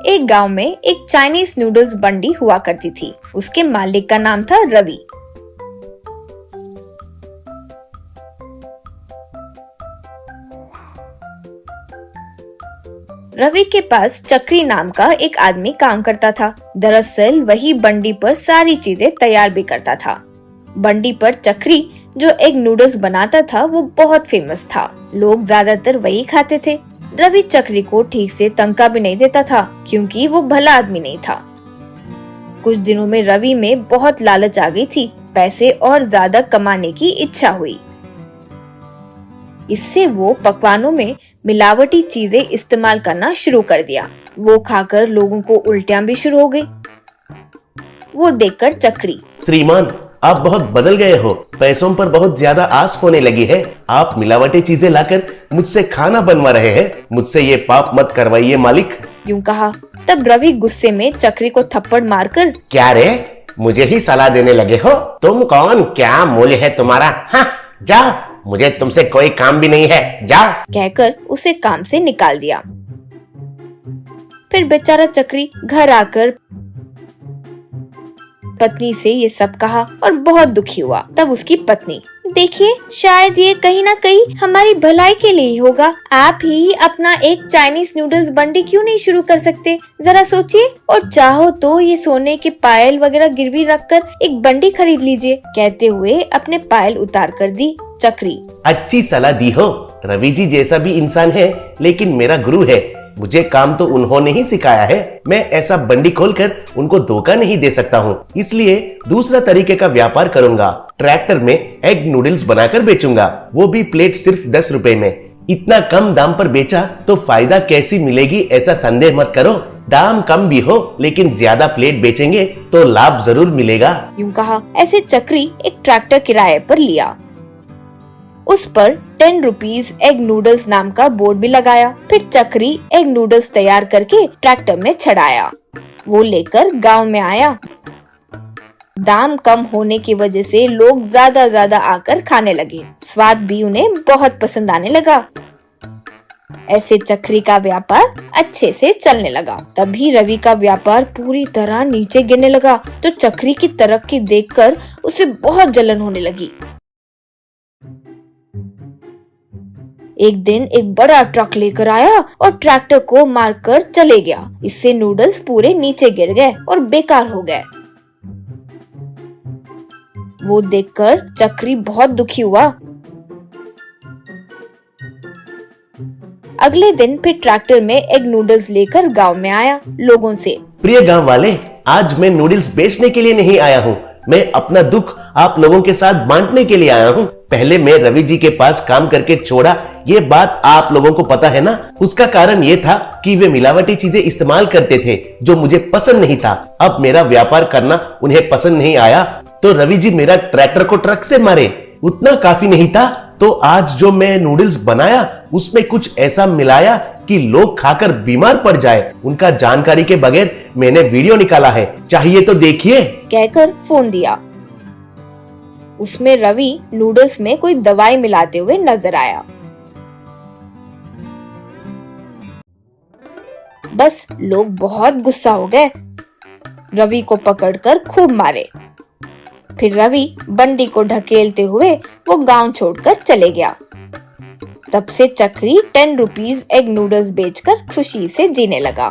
एक गांव में एक चाइनीज नूडल्स बंडी हुआ करती थी। उसके मालिक का नाम था रवि। रवि के पास चक्री नाम का एक आदमी काम करता था। दरअसल वही बंडी पर सारी चीजें तैयार भी करता था। बंडी पर चक्री जो एक नूडल्स बनाता था वो बहुत फेमस था। लोग ज्यादातर वही खाते थे। रवि चक्री को ठीक से तनख्वाह भी नहीं देता था क्योंकि वो भला आदमी नहीं था। कुछ दिनों में रवि में बहुत लालच आ गई थी। पैसे और ज्यादा कमाने की इच्छा हुई। इससे वो पकवानों में मिलावटी चीजें इस्तेमाल करना शुरू कर दिया। वो खाकर लोगों को उल्टियां भी शुरू हो गई। वो देखकर चक्री, श्रीमान, आप बहुत बदल गए हो। पैसों पर बहुत ज्यादा आस होने लगी है। आप मिलावटी चीजें लाकर मुझसे खाना बनवा रहे हैं। मुझसे ये पाप मत करवाइए मालिक। यूं कहा। तब रवि गुस्से में चक्री को थप्पड़ मारकर, क्या रे, मुझे ही सलाह देने लगे हो? तुम कौन, क्या मूल्य है तुम्हारा? हाँ, जाओ, मुझे तुमसे कोई काम भी नहीं है, जाओ, कहकर उसे काम से निकाल दिया। फिर बेचारा चक्री घर आकर पत्नी से ये सब कहा और बहुत दुखी हुआ। तब उसकी पत्नी, देखिए, शायद ये कहीं ना कहीं हमारी भलाई के लिए ही होगा। आप ही अपना एक चाइनीज नूडल्स बंडी क्यों नहीं शुरू कर सकते? जरा सोचिए, और चाहो तो ये सोने के पायल वगैरह गिरवी रखकर एक बंडी खरीद लीजिए। कहते हुए अपने पायल उतार कर दी चक्री। अच्छी सलाह दी हो। रवि जी जैसा भी इंसान है, लेकिन मेरा गुरु है। मुझे काम तो उन्होंने ही सिखाया है। मैं ऐसा बंडी खोलकर उनको धोखा नहीं दे सकता हूँ। इसलिए दूसरा तरीके का व्यापार करूंगा। ट्रैक्टर में एग नूडल्स बनाकर बेचूंगा, वो भी प्लेट सिर्फ 10 रुपए में। इतना कम दाम पर बेचा तो फायदा कैसी मिलेगी, ऐसा संदेह मत करो। दाम कम भी हो, लेकिन ज्यादा प्लेट बेचेंगे तो लाभ जरूर मिलेगा। यूं कहा। ऐसे चक्री एक ट्रैक्टर किराए पर लिया। उस पर 10 रुपीज एग नूडल्स नाम का बोर्ड भी लगाया। फिर चक्री एग नूडल्स तैयार करके ट्रैक्टर में चढ़ाया। वो लेकर गांव में आया। दाम कम होने की वजह से लोग ज्यादा आकर खाने लगे। स्वाद भी उन्हें बहुत पसंद आने लगा। ऐसे चक्री का व्यापार अच्छे से चलने लगा। तभी रवि का व्यापार पूरी तरह नीचे गिरने लगा। तो चक्री की तरक्की देखकर उसे बहुत जलन होने लगी। एक दिन एक बड़ा ट्रक लेकर आया और ट्रैक्टर को मारकर चले गया। इससे नूडल्स पूरे नीचे गिर गए और बेकार हो गए। वो देखकर चक्री बहुत दुखी हुआ। अगले दिन फिर ट्रैक्टर में एग नूडल्स लेकर गांव में आया। लोगों से, प्रिय गांव वाले, आज मैं नूडल्स बेचने के लिए नहीं आया हूँ। मैं अपना दुख आप लोगों के साथ बांटने के लिए आया हूँ। पहले मैं रवि जी के पास काम करके छोड़ा, ये बात आप लोगों को पता है ना। उसका कारण ये था कि वे मिलावटी चीजें इस्तेमाल करते थे, जो मुझे पसंद नहीं था। अब मेरा व्यापार करना उन्हें पसंद नहीं आया तो रवि जी मेरा ट्रैक्टर को ट्रक से मारे। उतना काफी नहीं था तो आज जो मैं नूडल्स बनाया उसमें कुछ ऐसा मिलाया कि लोग खाकर बीमार पड़ जाए। उनका जानकारी के बगैर मैंने वीडियो निकाला है, चाहिए तो देखिए, कहकर फोन दिया। उसमें रवि नूडल्स में कोई दवाई मिलाते हुए नजर आया। बस लोग बहुत गुस्सा हो गए। रवि को पकड़कर खूब मारे। फिर रवि बंडी को ढकेलते हुए वो गांव छोड़कर चले गया। तब से चक्री 10 रुपीज एग नूडल्स बेचकर खुशी से जीने लगा।